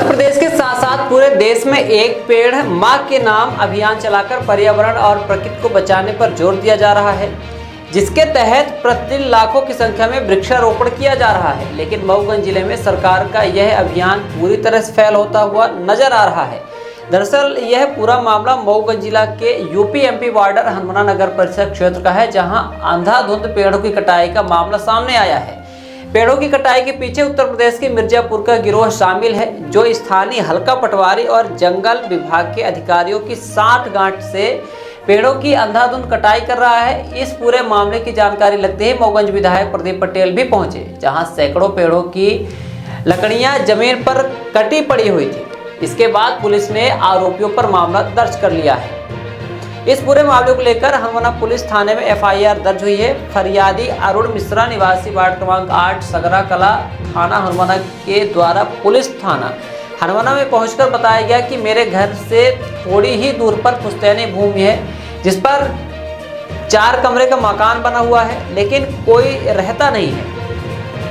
मध्य प्रदेश के साथ साथ पूरे देश में एक पेड़ मां के नाम अभियान चलाकर पर्यावरण और प्रकृति को बचाने पर जोर दिया जा रहा है, जिसके तहत प्रतिदिन लाखों की संख्या में वृक्षारोपण किया जा रहा है। लेकिन मऊगंज जिले में सरकार का यह अभियान पूरी तरह से फेल होता हुआ नजर आ रहा है। दरअसल यह पूरा मामला मऊगंज जिला के यूपी एमपी बॉर्डर हनुमाना नगर परिषद क्षेत्र का है, जहां अंधाधुंध पेड़ों की कटाई का मामला सामने आया है। पेड़ों की कटाई के पीछे उत्तर प्रदेश के मिर्जापुर का गिरोह शामिल है, जो स्थानीय हल्का पटवारी और जंगल विभाग के अधिकारियों की साठगांठ से पेड़ों की अंधाधुंध कटाई कर रहा है। इस पूरे मामले की जानकारी लगते ही मऊगंज विधायक प्रदीप पटेल भी पहुंचे, जहां सैकड़ों पेड़ों की लकड़ियां जमीन पर कटी पड़ी हुई थी। इसके बाद पुलिस ने आरोपियों पर मामला दर्ज कर लिया है। इस पूरे मामले को लेकर हनुमाना पुलिस थाने में एफआईआर दर्ज हुई है। फरियादी अरुण मिश्रा निवासी वार्ड क्रमांक 8 सगरा कला थाना हनुमाना के द्वारा पुलिस थाना हनुमाना में पहुंचकर बताया गया कि मेरे घर से थोड़ी ही दूर पर पुश्तैनी भूमि है, जिस पर 4 कमरे का मकान बना हुआ है, लेकिन कोई रहता नहीं है।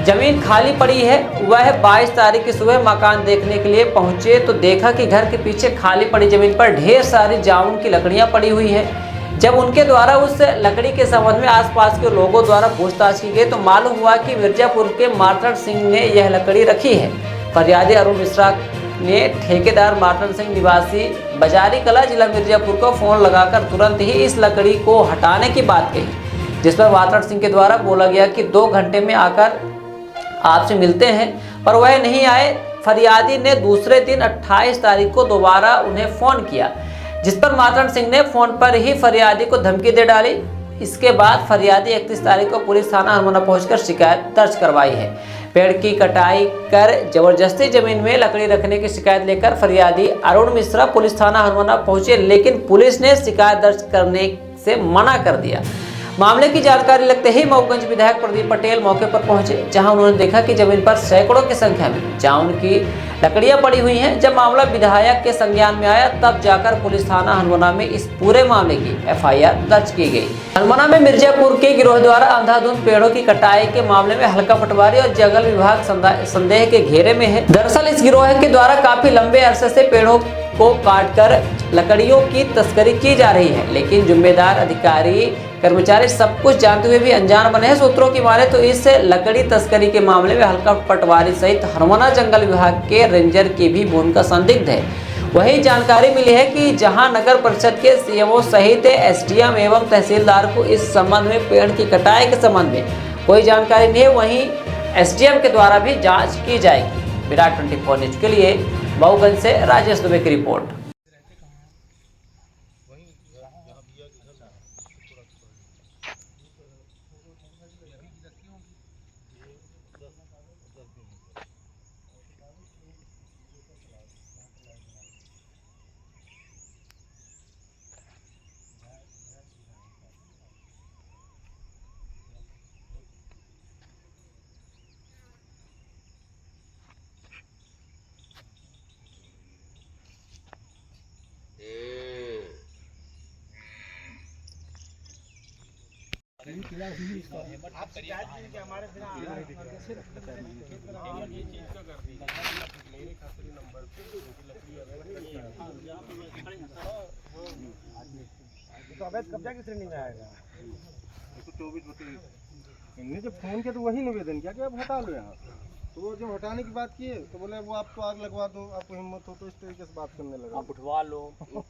जमीन खाली पड़ी है। वह 22 तारीख की सुबह मकान देखने के लिए पहुंचे तो देखा कि घर के पीछे खाली पड़ी जमीन पर ढेर सारी जामुन की लकड़ियां पड़ी हुई हैं। जब उनके द्वारा उस लकड़ी के संबंध में आसपास के लोगों द्वारा पूछताछ की गई तो मालूम हुआ कि मिर्जापुर के मार्तंड सिंह ने यह लकड़ी रखी है। फरियादी अरुण मिश्रा ने ठेकेदार मार्तंड सिंह निवासी बाजारी कला जिला मिर्जापुर को फोन लगाकर तुरंत ही इस लकड़ी को हटाने की बात कही, जिस पर मार्तंड सिंह के द्वारा बोला गया कि 2 घंटे में आकर आपसे मिलते हैं, पर वह नहीं आए। फरियादी ने दूसरे दिन 28 तारीख को दोबारा उन्हें फोन किया, जिस पर मार्तंड सिंह ने फोन पर ही फरियादी को धमकी दे डाली। इसके बाद फरियादी 31 तारीख को पुलिस थाना हनुमाना पहुंचकर शिकायत दर्ज करवाई है। पेड़ की कटाई कर जबरदस्ती जमीन में लकड़ी रखने की शिकायत लेकर फरियादी अरुण मिश्रा पुलिस थाना हनुमाना पहुंचे, लेकिन पुलिस ने शिकायत दर्ज करने से मना कर दिया। मामले की जानकारी लगते ही मऊगंज विधायक प्रदीप पटेल मौके पर पहुंचे, जहां उन्होंने देखा कि जमीन पर सैकड़ों की संख्या में जामुन की लकड़ियां पड़ी हुई हैं। जब मामला विधायक के संज्ञान में आया तब जाकर पुलिस थाना हनुमाना में इस पूरे मामले की एफआईआर दर्ज की गई। हनुमाना में मिर्जापुर के गिरोह द्वारा अंधाधुंध पेड़ों की कटाई के मामले में हल्का पटवारी और जंगल विभाग संदेह के घेरे में है। दरअसल इस गिरोह के द्वारा काफी लंबे अरसे से पेड़ों को काटकर लकड़ियों की तस्करी की जा रही है, लेकिन जिम्मेदार अधिकारी कर्मचारी सब कुछ जानते हुए भी अनजान बने हैं। सूत्रों की माने तो इस लकड़ी तस्करी के मामले में हल्का पटवारी सहित हनुमाना जंगल विभाग के रेंजर की भी भूमिका संदिग्ध है। वही जानकारी मिली है कि जहां नगर परिषद के सीएमओ सहित एसडीएम एवं तहसीलदार को इस संबंध में पेड़ की कटाई के संबंध में कोई जानकारी नहीं है, वहीं एसडीएम के द्वारा भी जाँच की जाएगी। विराट 24 न्यूज के लिए मऊगंज से राजेश दुबे की रिपोर्ट। आप शिकायत की हमारे बिना तो अवैध कब्जा की श्रेणी में आएगा। 124 इनने जब फोन किया तो वही निवेदन किया कि आप हटा लो यहाँ, तो वो जब हटाने की बात किए तो बोले वो आपको आग लगवा दो, आपको हिम्मत हो तो इस तरीके से बात करने लगा। आप उठवा लो,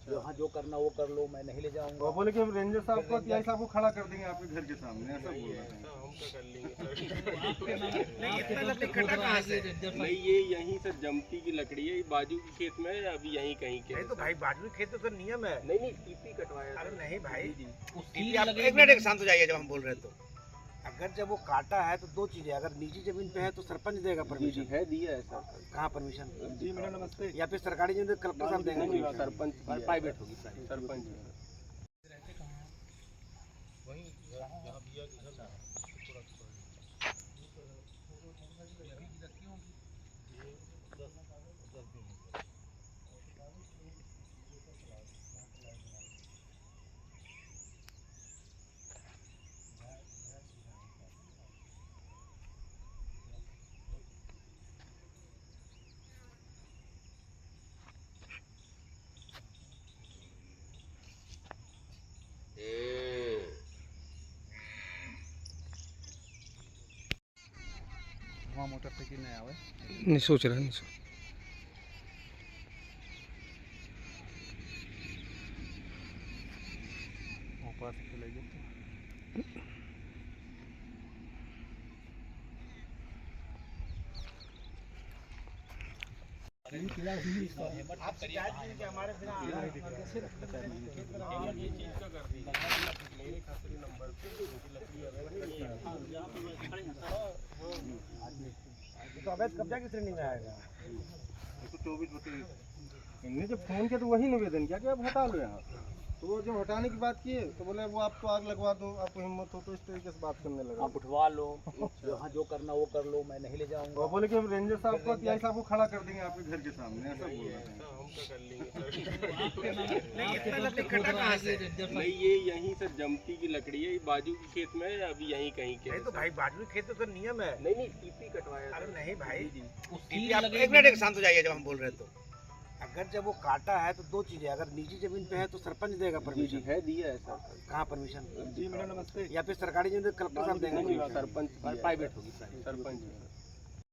यहाँ जो करना वो कर लो, मैं नहीं ले जाऊंगा। वो बोले कि हम रेंजर साहब को टीआई साहब को खड़ा कर देंगे आपके घर के सामने, ऐसा बोल रहे हैं। नहीं, ये यहीं से जमती की लकड़ी है, बाजू के खेत में है, अभी यहीं कहीं के। नहीं तो भाई बाजू खेत तो नियम है। नहीं टीपी कटवाया। अरे नहीं भाई, एक मिनट शांत हो जाइए जब हम बोल रहे हैं तो। अगर जब वो काटा है तो 2 चीजें, अगर निजी जमीन पे है तो सरपंच देगा परमिशन। है दिया है सर। कहाँ परमिशन? जी मैडम नमस्ते। या फिर सरकारी जमीन कलेक्टर साहब देंगे? सरपंच प्राइवेट होगी सरपंच। वहाँ मोटरसाइकिल नहीं आवे नहीं सोच रहा नहीं सोच पास चले गए तो अवैध कब्जा की श्रेणी में आएगा। 124 इनने जब फोन किया तो वही निवेदन किया कि आप हटा लो यहाँ। तो वो जब हटाने की बात किए तो बोले वो आप तो आग लगवा दो, आपको हिम्मत हो तो इस तरीके से बात करने लगा। आप उठवा लो, जहाँ जो करना वो कर लो, मैं नहीं ले जाऊंगा। वो बोले कि हम रेंजर साहब को टीआई साहब को खड़ा कर देंगे आपके घर के सामने, ऐसा बोल रहे थे। नहीं ये यहीं से जमती की लकड़ी है, ये बाजू के खेत में है, अभी यहीं कहीं के। नहीं तो भाई बाजू के खेत में तो नियम है। नहीं टीपी कटवाया। अरे नहीं भाई, टीपी आप एक मिनट शांत हो जाइए। जब हम बोल रहे तो अगर जब वो काटा है तो दो चीजें, अगर निजी जमीन पे है तो सरपंच देगा परमिशन। है दिया है सर। कहाँ परमिशन? जी मैडम नमस्ते। या फिर सरकारी जमीन कलेक्टर साहब देंगे? सरपंच प्राइवेट होगी सरपंच।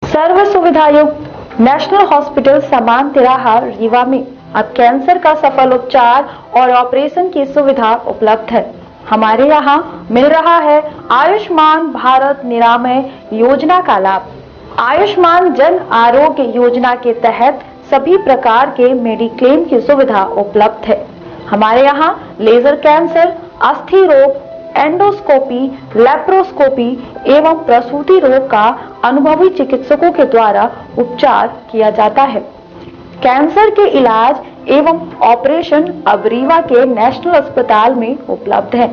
सर्व सुविधा युक्त नेशनल हॉस्पिटल समान तिराहा रीवा में अब कैंसर का सफल उपचार और ऑपरेशन की सुविधा उपलब्ध है। हमारे यहाँ मिल रहा है आयुष्मान भारत निरामय योजना का लाभ। आयुष्मान जन आरोग्य योजना के तहत सभी प्रकार के मेडिक्लेम की सुविधा उपलब्ध है। हमारे यहाँ लेजर कैंसर, अस्थि रोग, एंडोस्कोपी, लेप्रोस्कोपी एवं प्रसूति रोग का अनुभवी चिकित्सकों के द्वारा उपचार किया जाता है। कैंसर के इलाज एवं ऑपरेशन अब रीवा के नेशनल अस्पताल में उपलब्ध है।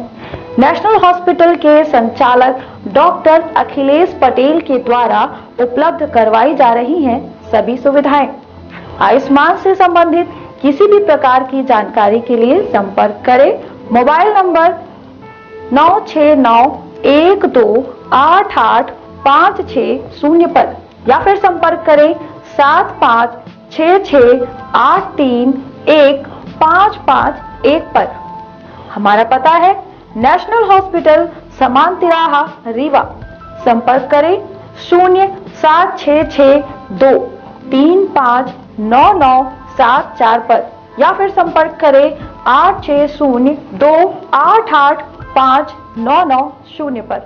नेशनल हॉस्पिटल के संचालक डॉक्टर अखिलेश पटेल के द्वारा उपलब्ध करवाई जा रही हैं सभी सुविधाएं। आयुष्मान से संबंधित किसी भी प्रकार की जानकारी के लिए संपर्क करें मोबाइल नंबर 9691288560 पर या फिर संपर्क करें 7566831551 पर। हमारा पता है नेशनल हॉस्पिटल समान तिराहा रीवा। संपर्क करें 07662359974 पर या फिर संपर्क करें 8602885990 पर।